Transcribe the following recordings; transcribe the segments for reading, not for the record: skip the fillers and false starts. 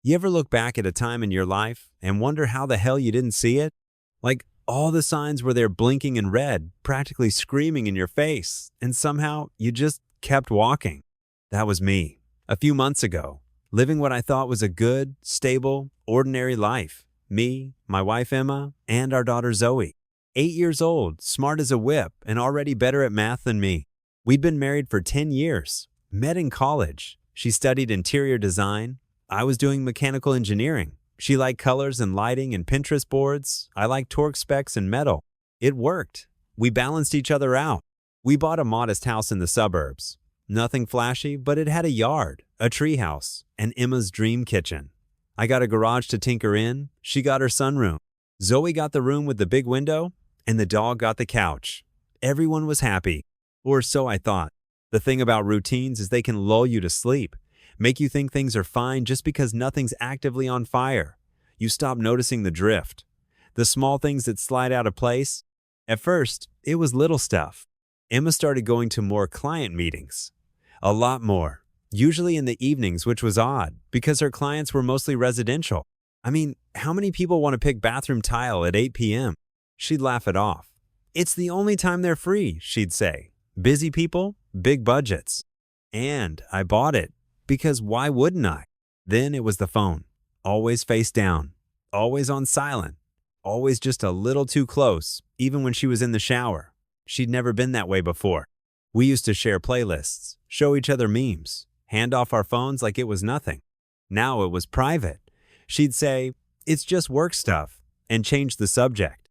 You ever look back at a time in your life and wonder how the hell you didn't see it? Like all the signs were there blinking in red, practically screaming in your face, and somehow you just kept walking. That was me. A few months ago, living what I thought was a good, stable, ordinary life. Me, my wife Emma, and our daughter Zoe. 8 years old, smart as a whip, and already better at math than me. We'd been married for 10 years, met in college. She studied interior design. I was doing mechanical engineering. She liked colors and lighting and Pinterest boards. I liked torque specs and metal. It worked. We balanced each other out. We bought a modest house in the suburbs. Nothing flashy, but it had a yard, a treehouse, and Emma's dream kitchen. I got a garage to tinker in. She got her sunroom. Zoe got the room with the big window, and the dog got the couch. Everyone was happy, or so I thought. The thing about routines is they can lull you to sleep, make you think things are fine just because nothing's actively on fire. You stop noticing the drift, the small things that slide out of place. At first, it was little stuff. Emma started going to more client meetings. A lot more. Usually in the evenings, which was odd, because her clients were mostly residential. I mean, how many people want to pick bathroom tile at 8 p.m.? She'd laugh it off. It's the only time they're free, she'd say. Busy people, big budgets. And I bought it, because why wouldn't I? Then it was the phone. Always face down. Always on silent. Always just a little too close, even when she was in the shower. She'd never been that way before. We used to share playlists, show each other memes, hand off our phones like it was nothing. Now it was private. She'd say, "It's just work stuff," and change the subject.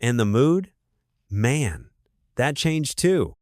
And the mood? Man, that changed too.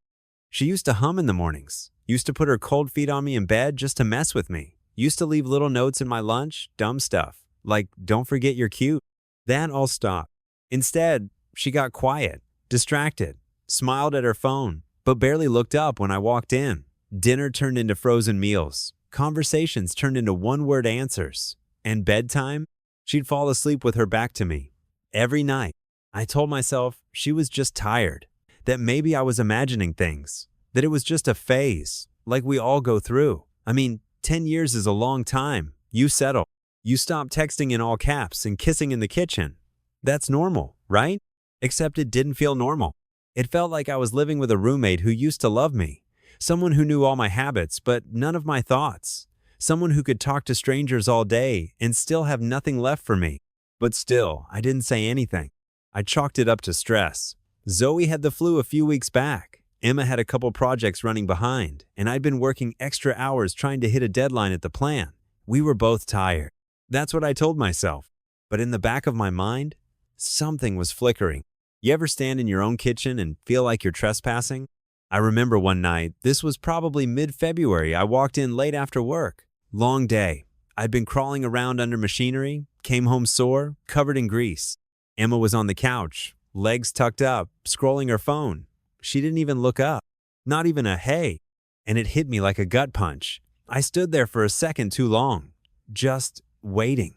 She used to hum in the mornings, used to put her cold feet on me in bed just to mess with me, used to leave little notes in my lunch, dumb stuff, like, "Don't forget you're cute." That all stopped. Instead, she got quiet, distracted, smiled at her phone, but barely looked up when I walked in. Dinner turned into frozen meals. Conversations turned into one-word answers. And bedtime? She'd fall asleep with her back to me. Every night. I told myself she was just tired, that maybe I was imagining things, that it was just a phase, like we all go through. I mean, 10 years is a long time. You settle. You stop texting in all caps and kissing in the kitchen. That's normal, right? Except it didn't feel normal. It felt like I was living with a roommate who used to love me, someone who knew all my habits but none of my thoughts, someone who could talk to strangers all day and still have nothing left for me. But still, I didn't say anything. I chalked it up to stress. Zoe had the flu a few weeks back. Emma had a couple projects running behind, and I'd been working extra hours trying to hit a deadline at the plant. We were both tired. That's what I told myself. But in the back of my mind, something was flickering. You ever stand in your own kitchen and feel like you're trespassing? I remember one night, this was probably mid-February, I walked in late after work. Long day. I'd been crawling around under machinery, came home sore, covered in grease. Emma was on the couch, legs tucked up, scrolling her phone. She didn't even look up. Not even a hey. And it hit me like a gut punch. I stood there for a second too long. Just waiting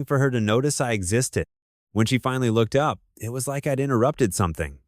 for her to notice I existed. When she finally looked up, it was like I'd interrupted something.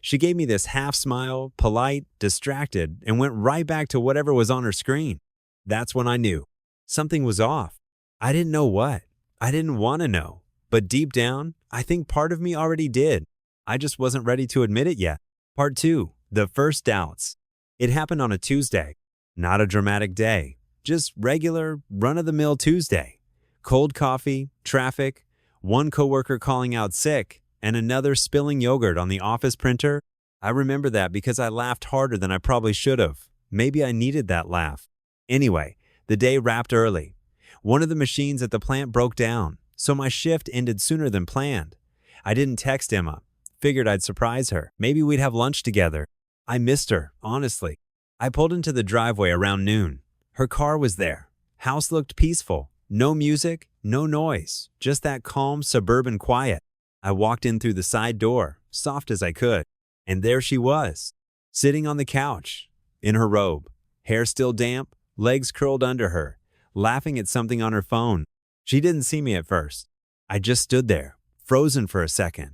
She gave me this half smile, polite, distracted, and went right back to whatever was on her screen. That's when I knew. Something was off. I didn't know what. I didn't want to know. But deep down, I think part of me already did. I just wasn't ready to admit it yet. Part 2. The first doubts. It happened on a Tuesday. Not a dramatic day. Just regular, run-of-the-mill Tuesday. Cold coffee, traffic, one coworker calling out sick, and another spilling yogurt on the office printer. I remember that because I laughed harder than I probably should have. Maybe I needed that laugh. Anyway, the day wrapped early. One of the machines at the plant broke down, so my shift ended sooner than planned. I didn't text Emma. Figured I'd surprise her. Maybe we'd have lunch together. I missed her, honestly. I pulled into the driveway around noon. Her car was there. House looked peaceful. No music, no noise, just that calm suburban quiet. I walked in through the side door, soft as I could, and there she was, sitting on the couch, in her robe, hair still damp, legs curled under her, laughing at something on her phone. She didn't see me at first. I just stood there, frozen for a second,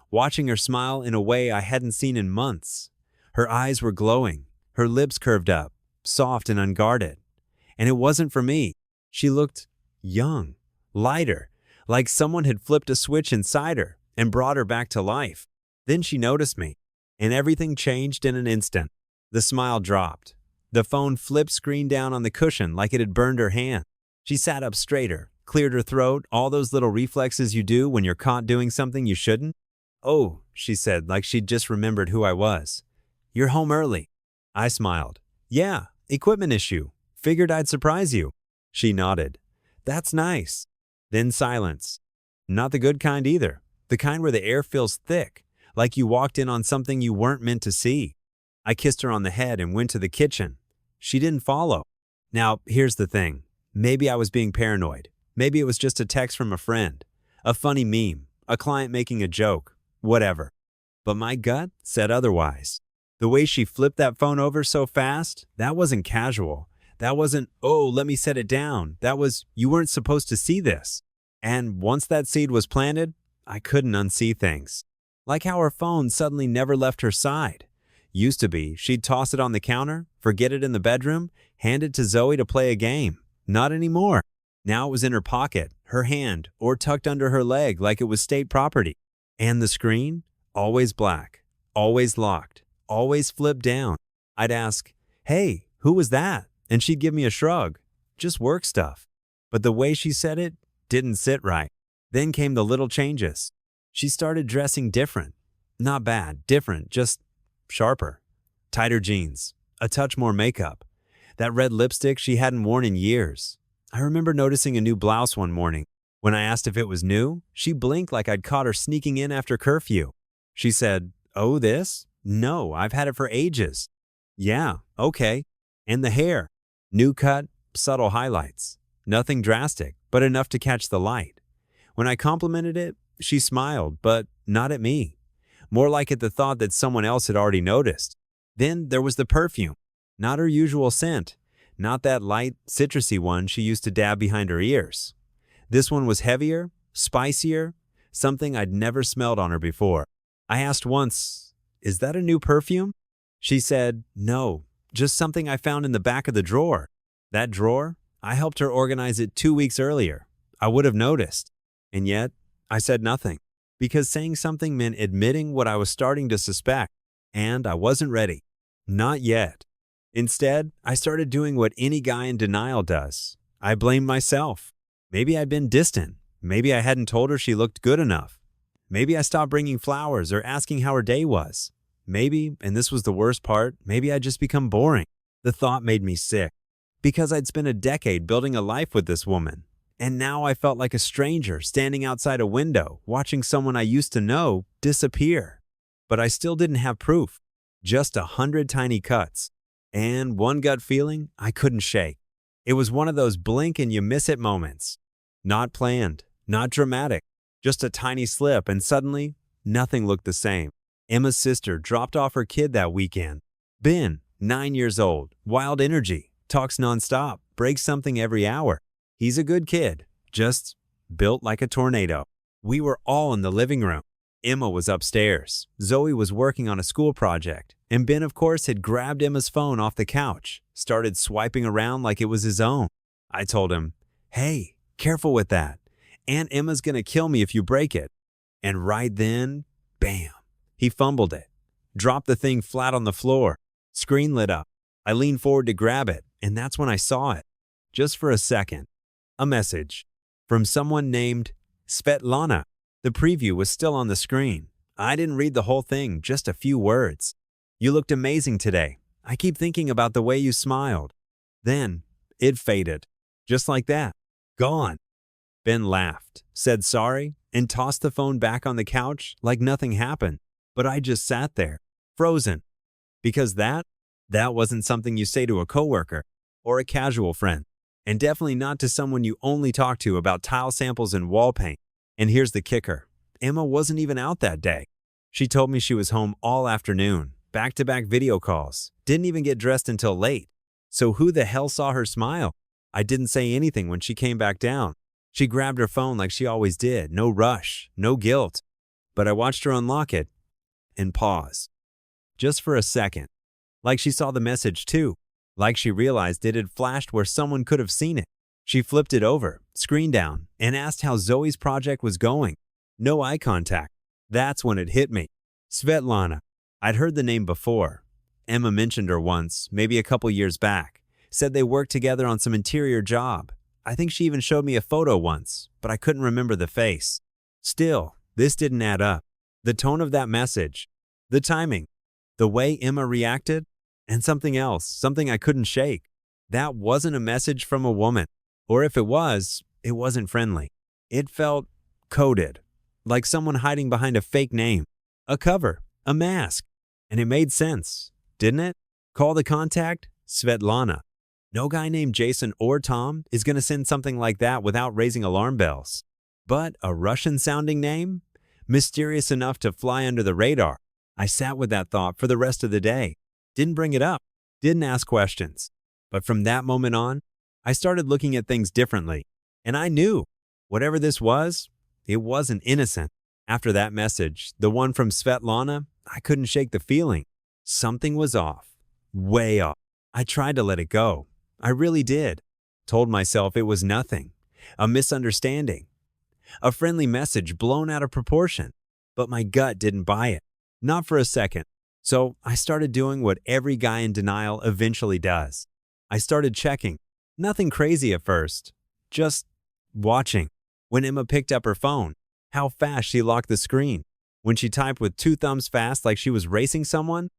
watching her smile in a way I hadn't seen in months. Her eyes were glowing, her lips curved up, soft and unguarded. And it wasn't for me. She looked young, lighter, like someone had flipped a switch inside her and brought her back to life. Then she noticed me, and everything changed in an instant. The smile dropped. The phone flipped screen down on the cushion like it had burned her hand. She sat up straighter, cleared her throat, all those little reflexes you do when you're caught doing something you shouldn't. "Oh," she said, like she'd just remembered who I was. "You're home early." I smiled. "Yeah, equipment issue. Figured I'd surprise you." She nodded. "That's nice." Then silence. Not the good kind either. The kind where the air feels thick, like you walked in on something you weren't meant to see. I kissed her on the head and went to the kitchen. She didn't follow. Now, here's the thing. Maybe I was being paranoid. Maybe it was just a text from a friend, a funny meme, a client making a joke, whatever. But my gut said otherwise. The way she flipped that phone over so fast, that wasn't casual. That wasn't, "Oh, let me set it down." That was, "You weren't supposed to see this." And once that seed was planted, I couldn't unsee things. Like how her phone suddenly never left her side. Used to be, she'd toss it on the counter, forget it in the bedroom, hand it to Zoe to play a game. Not anymore. Now it was in her pocket, her hand, or tucked under her leg like it was state property. And the screen? Always black, always locked, always flipped down. I'd ask, "Hey, who was that?" And she'd give me a shrug. Just work stuff. But the way she said it didn't sit right. Then came the little changes. She started dressing different. Not bad, different, just sharper. Tighter jeans, a touch more makeup. That red lipstick she hadn't worn in years. I remember noticing a new blouse one morning. When I asked if it was new, she blinked like I'd caught her sneaking in after curfew. She said, "Oh, this? No, I've had it for ages." "Yeah, okay." And the hair. New cut, subtle highlights. Nothing drastic, but enough to catch the light. When I complimented it, she smiled, but not at me. More like at the thought that someone else had already noticed. Then there was the perfume. Not her usual scent. Not that light, citrusy one she used to dab behind her ears. This one was heavier, spicier, something I'd never smelled on her before. I asked once, "Is that a new perfume?" She said, "No, just something I found in the back of the drawer." That drawer? I helped her organize it 2 weeks earlier. I would have noticed. And yet, I said nothing. Because saying something meant admitting what I was starting to suspect. And I wasn't ready. Not yet. Instead, I started doing what any guy in denial does. I blamed myself. Maybe I'd been distant. Maybe I hadn't told her she looked good enough. Maybe I stopped bringing flowers or asking how her day was. Maybe, and this was the worst part, maybe I'd just become boring. The thought made me sick. Because I'd spent a decade building a life with this woman. And now I felt like a stranger standing outside a window, watching someone I used to know disappear. But I still didn't have proof. Just 100 tiny cuts. And one gut feeling I couldn't shake. It was one of those blink and you miss it moments. Not planned, not dramatic, just a tiny slip, and suddenly, nothing looked the same. Emma's sister dropped off her kid that weekend. Ben, 9 years old, wild energy, talks nonstop, breaks something every hour. He's a good kid, just built like a tornado. We were all in the living room. Emma was upstairs. Zoe was working on a school project. And Ben, of course, had grabbed Emma's phone off the couch, started swiping around like it was his own. I told him, "Hey, careful with that. Aunt Emma's gonna kill me if you break it." And right then, bam, he fumbled it. Dropped the thing flat on the floor. Screen lit up. I leaned forward to grab it, and that's when I saw it. Just for a second. A message. From someone named Svetlana. The preview was still on the screen. I didn't read the whole thing, just a few words. "You looked amazing today. I keep thinking about the way you smiled." Then, it faded. Just like that. Gone. Ben laughed, said sorry, and tossed the phone back on the couch like nothing happened. But I just sat there, frozen. Because that wasn't something you say to a coworker or a casual friend. And definitely not to someone you only talk to about tile samples and wall paint. And here's the kicker. Emma wasn't even out that day. She told me she was home all afternoon, back-to-back video calls, didn't even get dressed until late. So who the hell saw her smile? I didn't say anything when she came back down. She grabbed her phone like she always did, no rush, no guilt. But I watched her unlock it and pause. Just for a second. Like she saw the message too. Like she realized it had flashed where someone could have seen it. She flipped it over, screen down, and asked how Zoe's project was going. No eye contact. That's when it hit me. Svetlana. I'd heard the name before. Emma mentioned her once, maybe a couple years back. Said they worked together on some interior job. I think she even showed me a photo once, but I couldn't remember the face. Still, this didn't add up. The tone of that message, the timing, the way Emma reacted, and something else, something I couldn't shake. That wasn't a message from a woman. Or if it wasn't friendly. It felt coded, like someone hiding behind a fake name, a cover, a mask. And it made sense, didn't it? Call the contact, Svetlana. No guy named Jason or Tom is going to send something like that without raising alarm bells. But a Russian-sounding name? Mysterious enough to fly under the radar. I sat with that thought for the rest of the day. Didn't bring it up. Didn't ask questions. But from that moment on, I started looking at things differently. And I knew, whatever this was, it wasn't innocent. After that message, the one from Svetlana, I couldn't shake the feeling. Something was off. Way off. I tried to let it go. I really did. Told myself it was nothing. A misunderstanding. A friendly message blown out of proportion. But my gut didn't buy it. Not for a second. So I started doing what every guy in denial eventually does. I started checking. Nothing crazy at first. Just watching. When Emma picked up her phone, how fast she locked the screen. When she typed with 2 thumbs fast like she was racing someone.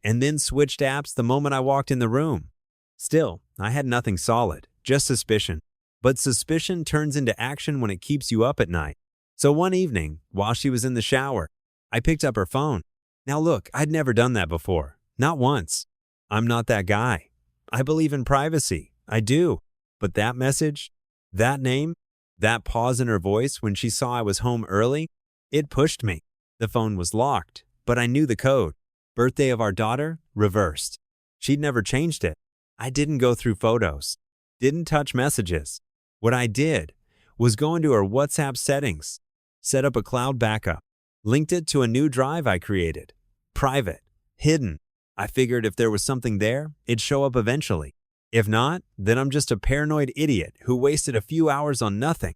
And then switched apps the moment I walked in the room. Still, I had nothing solid. Just suspicion. But suspicion turns into action when it keeps you up at night. So one evening, while she was in the shower, I picked up her phone. Now look, I'd never done that before. Not once. I'm not that guy. I believe in privacy. I do. But that message, that name, that pause in her voice when she saw I was home early, it pushed me. The phone was locked, but I knew the code. Birthday of our daughter, reversed. She'd never changed it. I didn't go through photos. Didn't touch messages. What I did was go into her WhatsApp settings, set up a cloud backup, linked it to a new drive I created. Private. Hidden. I figured if there was something there, it'd show up eventually. If not, then I'm just a paranoid idiot who wasted a few hours on nothing.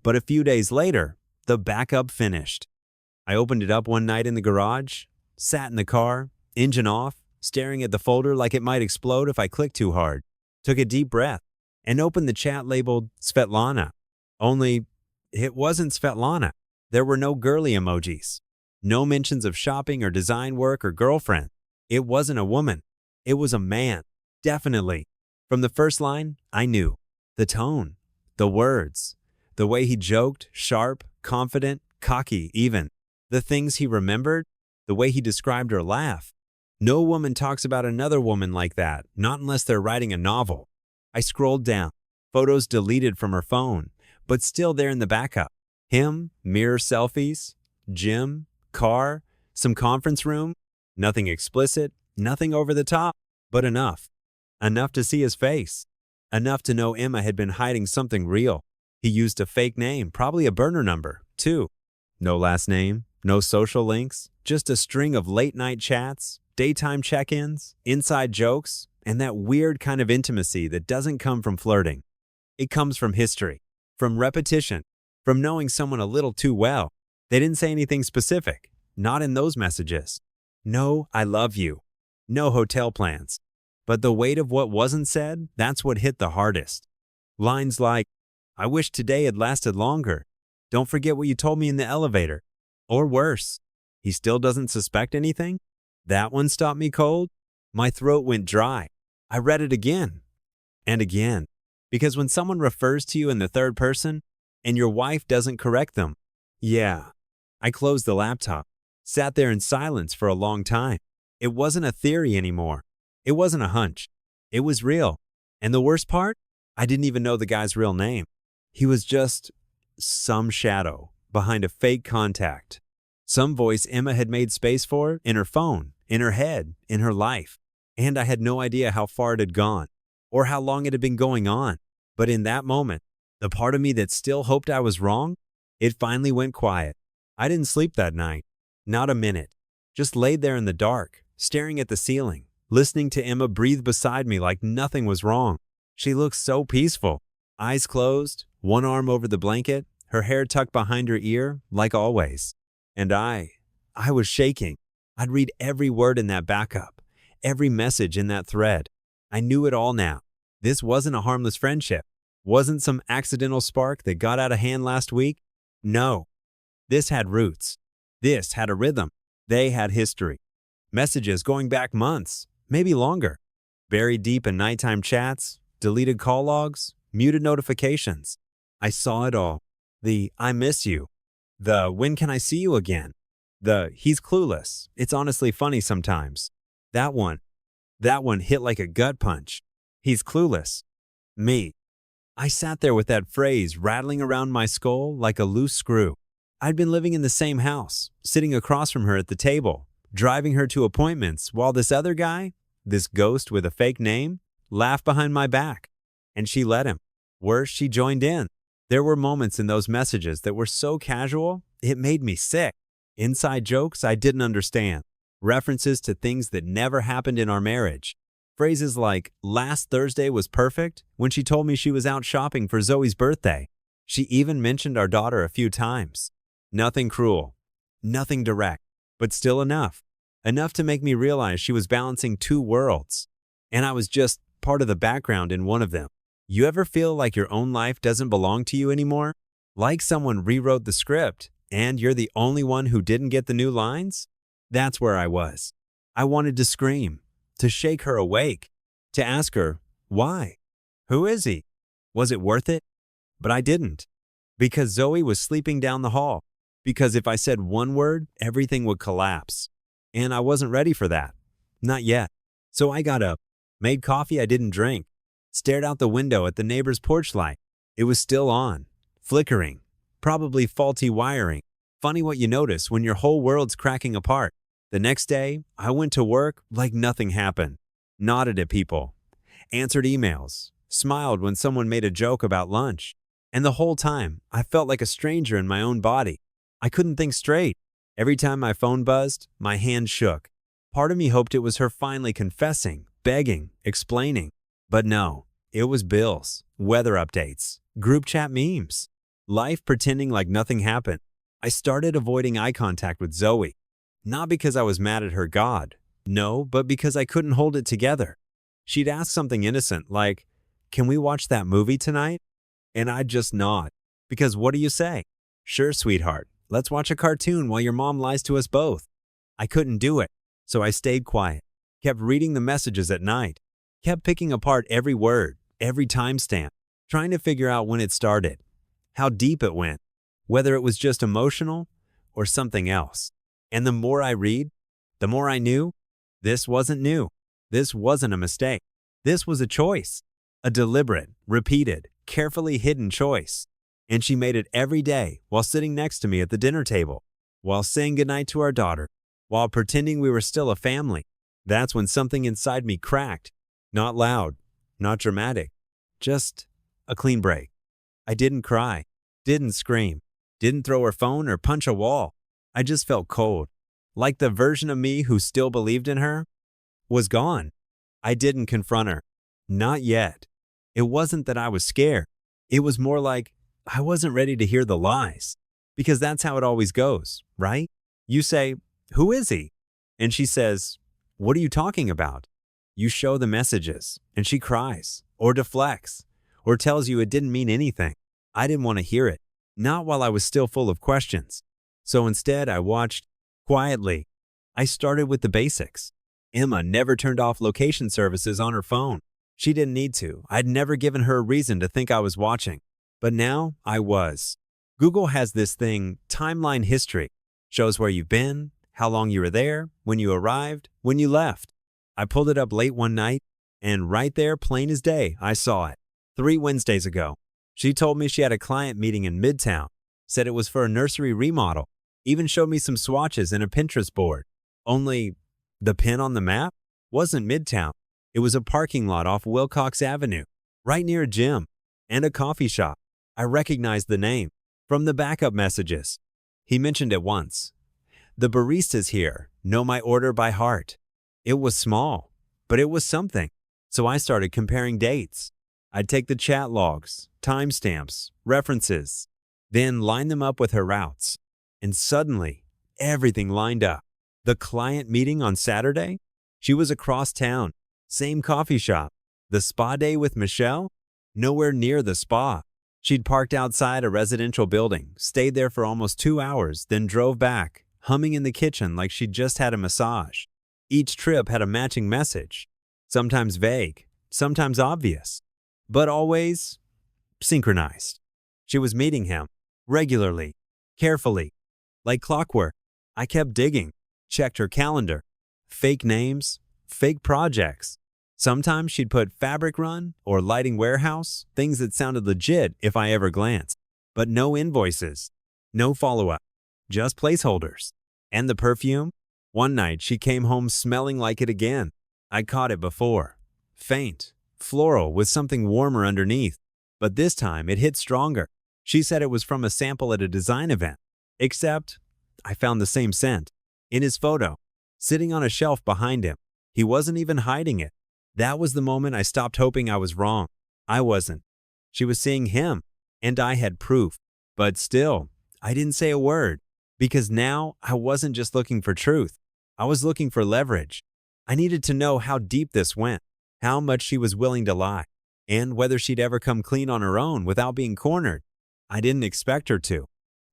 But a few days later, the backup finished. I opened it up one night in the garage, sat in the car, engine off, staring at the folder like it might explode if I clicked too hard, took a deep breath, and opened the chat labeled Svetlana. Only, it wasn't Svetlana. There were no girly emojis. No mentions of shopping or design work or girlfriend. It wasn't a woman. It was a man. Definitely. From the first line, I knew. The tone, the words, the way he joked, sharp, confident, cocky even. The things he remembered, the way he described her laugh. No woman talks about another woman like that, not unless they're writing a novel. I scrolled down. Photos deleted from her phone, but still there in the backup. Him, mirror selfies, gym, car, some conference room. Nothing explicit, nothing over the top, but enough. Enough to see his face. Enough to know Emma had been hiding something real. He used a fake name, probably a burner number, too. No last name, no social links, just a string of late-night chats, daytime check-ins, inside jokes, and that weird kind of intimacy that doesn't come from flirting. It comes from history, from repetition, from knowing someone a little too well. They didn't say anything specific, not in those messages. No, I love you. No hotel plans. But the weight of what wasn't said, that's what hit the hardest. Lines like, I wish today had lasted longer. Don't forget what you told me in the elevator. Or worse, he still doesn't suspect anything? That one stopped me cold. My throat went dry. I read it again and again. Because when someone refers to you in the third person and your wife doesn't correct them, yeah. I closed the laptop, sat there in silence for a long time. It wasn't a theory anymore. It wasn't a hunch. It was real. And the worst part? I didn't even know the guy's real name. He was just some shadow behind a fake contact. Some voice Emma had made space for in her phone, in her head, in her life. And I had no idea how far it had gone or how long it had been going on. But in that moment, the part of me that still hoped I was wrong, it finally went quiet. I didn't sleep that night. Not a minute. Just laid there in the dark, staring at the ceiling, listening to Emma breathe beside me like nothing was wrong. She looked so peaceful. Eyes closed, one arm over the blanket, her hair tucked behind her ear, like always. And I was shaking. I'd read every word in that backup, every message in that thread. I knew it all now. This wasn't a harmless friendship. Wasn't some accidental spark that got out of hand last week. No, this had roots. This had a rhythm. They had history. Messages going back months, maybe longer. Buried deep in nighttime chats, deleted call logs, muted notifications. I saw it all. The "I miss you." The "when can I see you again?" The "he's clueless. It's honestly funny sometimes." That one. That one hit like a gut punch. He's clueless. Me. I sat there with that phrase rattling around my skull like a loose screw. I'd been living in the same house, sitting across from her at the table, driving her to appointments, while this other guy, this ghost with a fake name, laughed behind my back. And she let him. Worse, she joined in. There were moments in those messages that were so casual, it made me sick. Inside jokes I didn't understand. References to things that never happened in our marriage. Phrases like, "last Thursday was perfect," when she told me she was out shopping for Zoe's birthday. She even mentioned our daughter a few times. Nothing cruel. Nothing direct. But still enough. Enough to make me realize she was balancing two worlds. And I was just part of the background in one of them. You ever feel like your own life doesn't belong to you anymore? Like someone rewrote the script, and you're the only one who didn't get the new lines? That's where I was. I wanted to scream, to shake her awake, to ask her, why? Who is he? Was it worth it? But I didn't. Because Zoe was sleeping down the hall. Because if I said one word, everything would collapse. And I wasn't ready for that. Not yet. So I got up, made coffee I didn't drink, stared out the window at the neighbor's porch light. It was still on, flickering, probably faulty wiring. Funny what you notice when your whole world's cracking apart. The next day, I went to work like nothing happened, nodded at people, answered emails, smiled when someone made a joke about lunch. And the whole time, I felt like a stranger in my own body. I couldn't think straight. Every time my phone buzzed, my hand shook. Part of me hoped it was her finally confessing, begging, explaining. But no, it was bills, weather updates, group chat memes, life pretending like nothing happened. I started avoiding eye contact with Zoe. Not because I was mad at her God. No, but because I couldn't hold it together. She'd ask something innocent like, "Can we watch that movie tonight?" And I'd just nod. Because what do you say? "Sure, sweetheart. Let's watch a cartoon while your mom lies to us both." I couldn't do it, so I stayed quiet, kept reading the messages at night, kept picking apart every word, every timestamp, trying to figure out when it started, how deep it went, whether it was just emotional or something else. And the more I read, the more I knew this wasn't new. This wasn't a mistake. This was a choice, a deliberate, repeated, carefully hidden choice. And she made it every day while sitting next to me at the dinner table, while saying goodnight to our daughter, while pretending we were still a family. That's when something inside me cracked. Not loud, not dramatic, just a clean break. I didn't cry, didn't scream, didn't throw her phone or punch a wall. I just felt cold, like the version of me who still believed in her was gone. I didn't confront her. Not yet. It wasn't that I was scared. It was more like I wasn't ready to hear the lies. Because that's how it always goes, right? You say, "Who is he?" And she says, "What are you talking about?" You show the messages, and she cries, or deflects, or tells you it didn't mean anything. I didn't want to hear it, not while I was still full of questions. So instead, I watched quietly. I started with the basics. Emma never turned off location services on her phone. She didn't need to. I'd never given her a reason to think I was watching. But now I was. Google has this thing, timeline history. Shows where you've been, how long you were there, when you arrived, when you left. I pulled it up late one night, and right there, plain as day, I saw it. 3 Wednesdays ago. She told me she had a client meeting in Midtown. Said it was for a nursery remodel. Even showed me some swatches and a Pinterest board. Only, the pin on the map wasn't Midtown. It was a parking lot off Wilcox Avenue, right near a gym and a coffee shop. I recognized the name from the backup messages. He mentioned it once. "The baristas here know my order by heart." It was small, but it was something. So I started comparing dates. I'd take the chat logs, timestamps, references, then line them up with her routes. And suddenly, everything lined up. The client meeting on Saturday? She was across town. Same coffee shop. The spa day with Michelle? Nowhere near the spa. She'd parked outside a residential building, stayed there for almost 2 hours, then drove back, humming in the kitchen like she'd just had a massage. Each trip had a matching message. Sometimes vague, sometimes obvious, but always synchronized. She was meeting him, regularly, carefully, like clockwork. I kept digging, checked her calendar. Fake names, fake projects. Sometimes she'd put fabric run or lighting warehouse, things that sounded legit if I ever glanced. But no invoices, no follow-up, just placeholders. And the perfume? One night she came home smelling like it again. I'd caught it before. Faint, floral with something warmer underneath. But this time it hit stronger. She said it was from a sample at a design event. Except, I found the same scent. In his photo, sitting on a shelf behind him. He wasn't even hiding it. That was the moment I stopped hoping I was wrong. I wasn't. She was seeing him, and I had proof. But still, I didn't say a word, because now I wasn't just looking for truth. I was looking for leverage. I needed to know how deep this went, how much she was willing to lie, and whether she'd ever come clean on her own without being cornered. I didn't expect her to.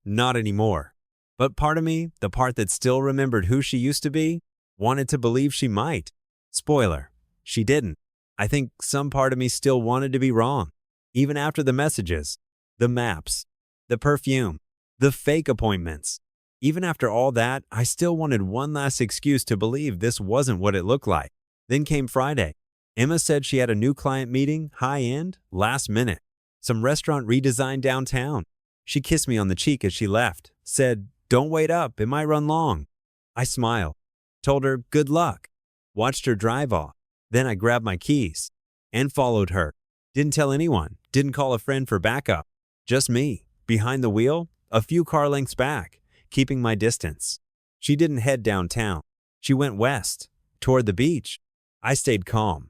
Not anymore. But part of me, the part that still remembered who she used to be, wanted to believe she might. Spoiler. She didn't. I think some part of me still wanted to be wrong. Even after the messages, the maps, the perfume, the fake appointments. Even after all that, I still wanted one last excuse to believe this wasn't what it looked like. Then came Friday. Emma said she had a new client meeting, high-end, last minute. Some restaurant redesign downtown. She kissed me on the cheek as she left, said, "Don't wait up, it might run long." I smiled, told her good luck, watched her drive off. Then I grabbed my keys and followed her. Didn't tell anyone, didn't call a friend for backup. Just me, behind the wheel, a few car lengths back, keeping my distance. She didn't head downtown. She went west, toward the beach. I stayed calm,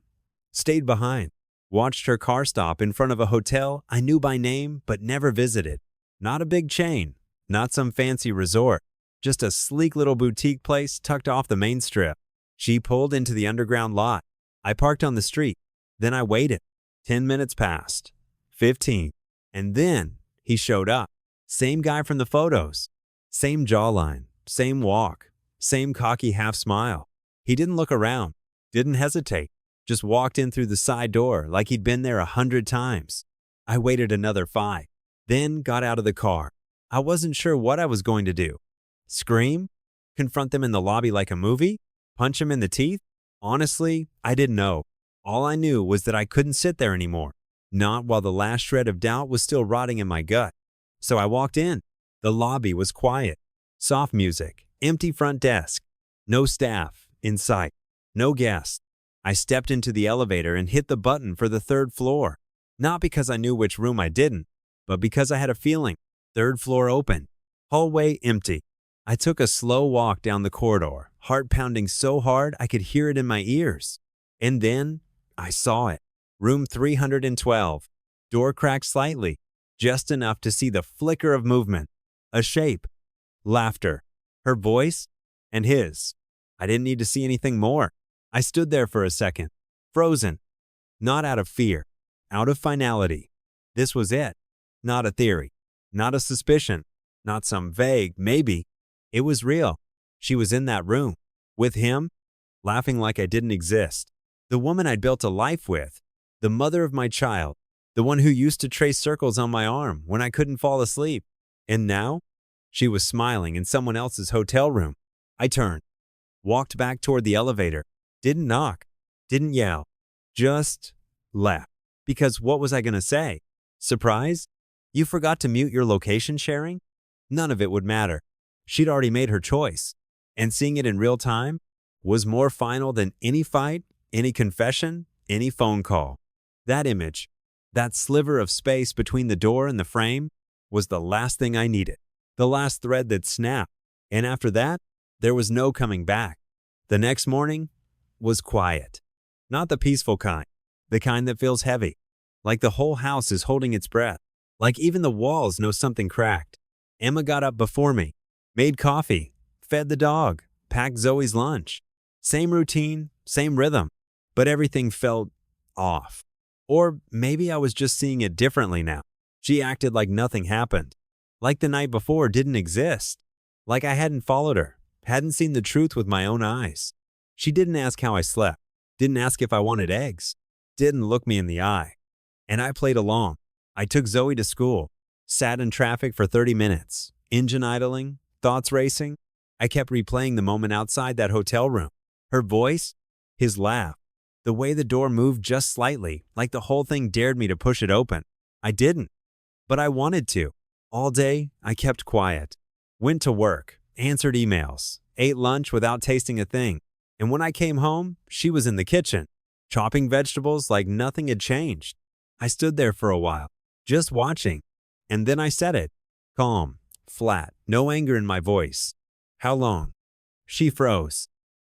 stayed behind, watched her car stop in front of a hotel I knew by name but never visited. Not a big chain, not some fancy resort, just a sleek little boutique place tucked off the main strip. She pulled into the underground lot. I parked on the street. Then I waited. 10 minutes passed. 15. And then he showed up. Same guy from the photos. Same jawline. Same walk. Same cocky half smile. He didn't look around. Didn't hesitate. Just walked in through the side door like he'd been there 100 times. I waited another 5. Then got out of the car. I wasn't sure what I was going to do. Scream? Confront them in the lobby like a movie? Punch him in the teeth? Honestly, I didn't know. All I knew was that I couldn't sit there anymore. Not while the last shred of doubt was still rotting in my gut. So I walked in. The lobby was quiet. Soft music. Empty front desk. No staff in sight. No guests. I stepped into the elevator and hit the button for the 3rd floor. Not because I knew which room I didn't, but because I had a feeling. 3rd floor open. Hallway empty. I took a slow walk down the corridor, heart pounding so hard I could hear it in my ears. And then I saw it. Room 312. Door cracked slightly, just enough to see the flicker of movement. A shape. Laughter. Her voice. And his. I didn't need to see anything more. I stood there for a second, frozen. Not out of fear, out of finality. This was it. Not a theory. Not a suspicion. Not some vague maybe. It was real. She was in that room, with him, laughing like I didn't exist. The woman I'd built a life with, the mother of my child, the one who used to trace circles on my arm when I couldn't fall asleep. And now, she was smiling in someone else's hotel room. I turned, walked back toward the elevator, didn't knock, didn't yell, just left. Because what was I going to say? Surprise? You forgot to mute your location sharing? None of it would matter. She'd already made her choice, and seeing it in real time was more final than any fight, any confession, any phone call. That image, that sliver of space between the door and the frame, was the last thing I needed, the last thread that snapped, and after that, there was no coming back. The next morning was quiet. Not the peaceful kind, the kind that feels heavy. Like the whole house is holding its breath. Like even the walls know something cracked. Emma got up before me, made coffee, fed the dog, packed Zoe's lunch. Same routine, same rhythm, but everything felt off. Or maybe I was just seeing it differently now. She acted like nothing happened. Like the night before didn't exist. Like I hadn't followed her, hadn't seen the truth with my own eyes. She didn't ask how I slept, didn't ask if I wanted eggs, didn't look me in the eye. And I played along. I took Zoe to school, sat in traffic for 30 minutes, engine idling, thoughts racing. I kept replaying the moment outside that hotel room. Her voice, his laugh, the way the door moved just slightly, like the whole thing dared me to push it open. I didn't, but I wanted to. All day, I kept quiet. Went to work, answered emails, ate lunch without tasting a thing. And when I came home, she was in the kitchen, chopping vegetables like nothing had changed. I stood there for a while, just watching. And then I said it, calm, flat, no anger in my voice. How long? She froze,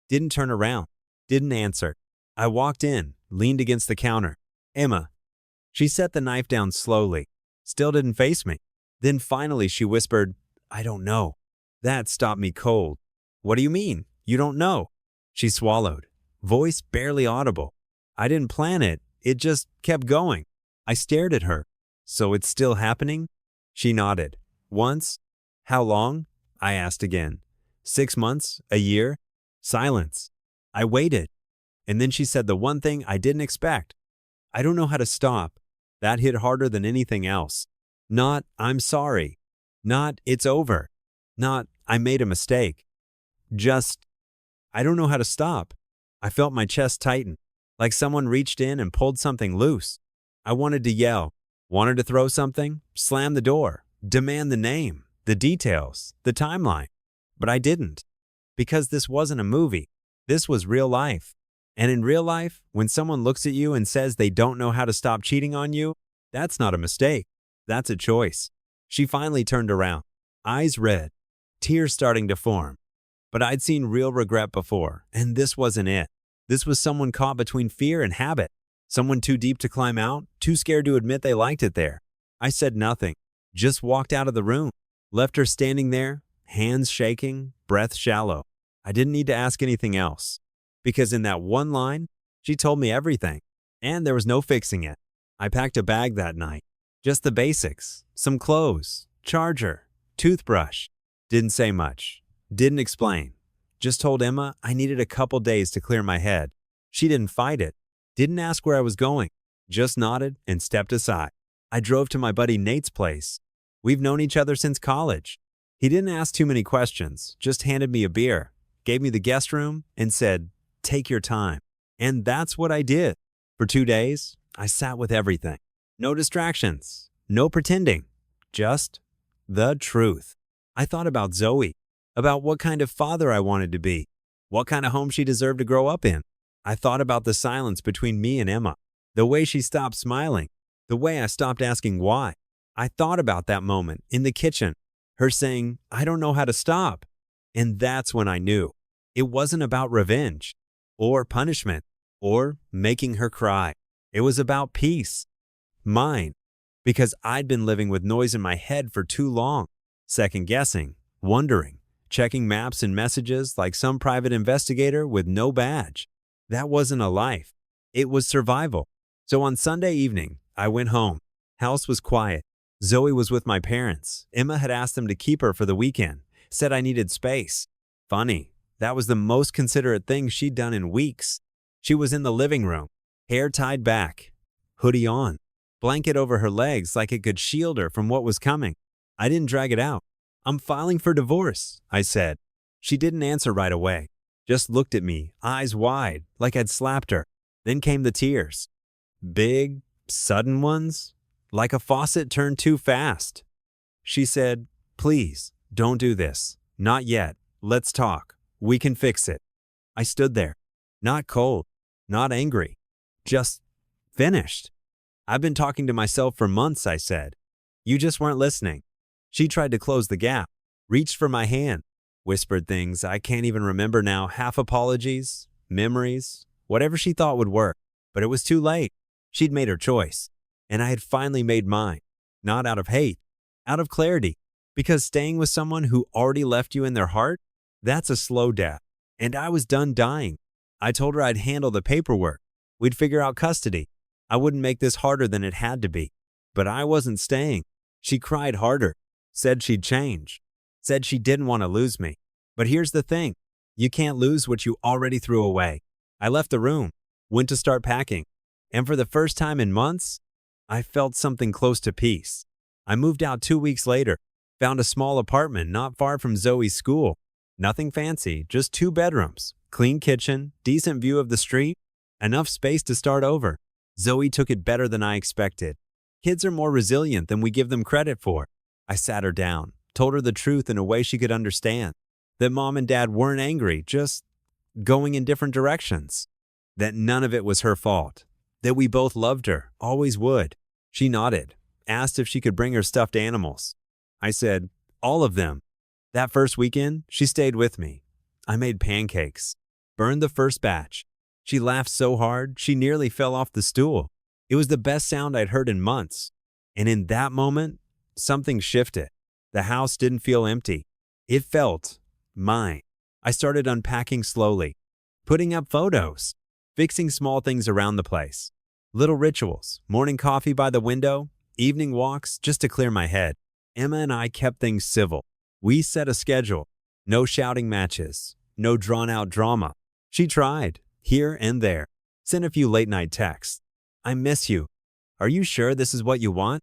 didn't turn around, didn't answer. I walked in, leaned against the counter. Emma. She set the knife down slowly, still didn't face me. Then finally she whispered, I don't know. That stopped me cold. What do you mean? You don't know? She swallowed, voice barely audible. I didn't plan it, it just kept going. I stared at her. So it's still happening? She nodded. Once? How long? I asked again. 6 months? A year? Silence. I waited. And then she said the one thing I didn't expect. I don't know how to stop. That hit harder than anything else. Not, I'm sorry. Not, it's over. Not, I made a mistake. Just, I don't know how to stop. I felt my chest tighten, like someone reached in and pulled something loose. I wanted to yell, wanted to throw something, slam the door, demand the name, the details, the timeline. But I didn't. Because this wasn't a movie. This was real life. And in real life, when someone looks at you and says they don't know how to stop cheating on you, that's not a mistake. That's a choice. She finally turned around, eyes red, tears starting to form. But I'd seen real regret before, and this wasn't it. This was someone caught between fear and habit. Someone too deep to climb out, too scared to admit they liked it there. I said nothing, just walked out of the room, left her standing there, hands shaking, breath shallow. I didn't need to ask anything else. Because in that one line, she told me everything, and there was no fixing it. I packed a bag that night. Just the basics, some clothes, charger, toothbrush. Didn't say much, didn't explain. Just told Emma I needed a couple days to clear my head. She didn't fight it, didn't ask where I was going, just nodded and stepped aside. I drove to my buddy Nate's place. We've known each other since college. He didn't ask too many questions, just handed me a beer, gave me the guest room, and said, take your time. And that's what I did. For 2 days, I sat with everything. No distractions, no pretending, just the truth. I thought about Zoe, about what kind of father I wanted to be, what kind of home she deserved to grow up in. I thought about the silence between me and Emma, the way she stopped smiling, the way I stopped asking why. I thought about that moment in the kitchen, her saying, I don't know how to stop. And that's when I knew. It wasn't about revenge, or punishment, or making her cry. It was about peace. Mine. Because I'd been living with noise in my head for too long, second-guessing, wondering, checking maps and messages like some private investigator with no badge. That wasn't a life. It was survival. So on Sunday evening, I went home. House was quiet. Zoe was with my parents. Emma had asked them to keep her for the weekend, said I needed space. Funny. That was the most considerate thing she'd done in weeks. She was in the living room, hair tied back, hoodie on, blanket over her legs like it could shield her from what was coming. I didn't drag it out. I'm filing for divorce, I said. She didn't answer right away, just looked at me, eyes wide, like I'd slapped her. Then came the tears. Big, sudden ones, like a faucet turned too fast. She said, please, don't do this. Not yet. Let's talk. We can fix it. I stood there, not cold, not angry, just finished. I've been talking to myself for months, I said. You just weren't listening. She tried to close the gap, reached for my hand, whispered things I can't even remember now, half apologies, memories, whatever she thought would work. But it was too late. She'd made her choice. And I had finally made mine. Not out of hate, out of clarity. Because staying with someone who already left you in their heart, that's a slow death. And I was done dying. I told her I'd handle the paperwork. We'd figure out custody. I wouldn't make this harder than it had to be. But I wasn't staying. She cried harder, said she'd change, said she didn't want to lose me. But here's the thing. You can't lose what you already threw away. I left the room, went to start packing, and for the first time in months, I felt something close to peace. I moved out 2 weeks later, found a small apartment not far from Zoe's school. Nothing fancy, just 2 bedrooms, clean kitchen, decent view of the street, enough space to start over. Zoe took it better than I expected. Kids are more resilient than we give them credit for. I sat her down, told her the truth in a way she could understand. That mom and dad weren't angry, just going in different directions. That none of it was her fault. That we both loved her, always would. She nodded, asked if she could bring her stuffed animals. I said, all of them. That first weekend, she stayed with me. I made pancakes, burned the first batch. She laughed so hard, she nearly fell off the stool. It was the best sound I'd heard in months. And in that moment, something shifted. The house didn't feel empty. It felt mine. I started unpacking slowly, putting up photos, fixing small things around the place. Little rituals, morning coffee by the window, evening walks just to clear my head. Emma and I kept things civil. We set a schedule. No shouting matches, no drawn-out drama. She tried, here and there. Sent a few late-night texts. I miss you. Are you sure this is what you want?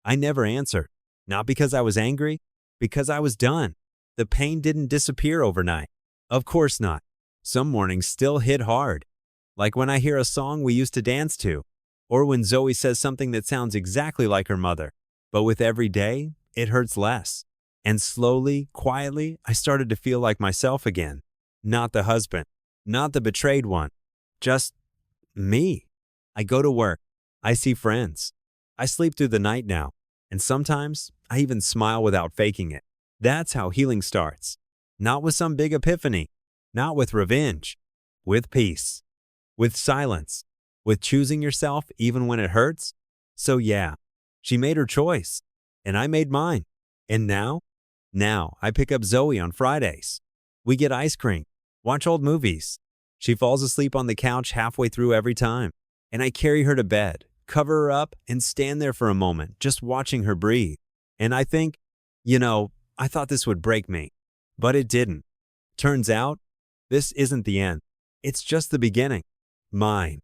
I never answered. Not because I was angry, because I was done. The pain didn't disappear overnight. Of course not. Some mornings still hit hard. Like when I hear a song we used to dance to, or when Zoe says something that sounds exactly like her mother. But with every day, it hurts less. And slowly, quietly, I started to feel like myself again. Not the husband, not the betrayed one, just me. I go to work. I see friends. I sleep through the night now. And sometimes, I even smile without faking it. That's how healing starts. Not with some big epiphany. Not with revenge. With peace. With silence. With choosing yourself even when it hurts. So yeah, she made her choice. And I made mine. And now I pick up Zoe on Fridays. We get ice cream. Watch old movies. She falls asleep on the couch halfway through every time. And I carry her to bed, cover her up, and stand there for a moment, just watching her breathe. And I think, I thought this would break me. But it didn't. Turns out, this isn't the end. It's just the beginning. Mine.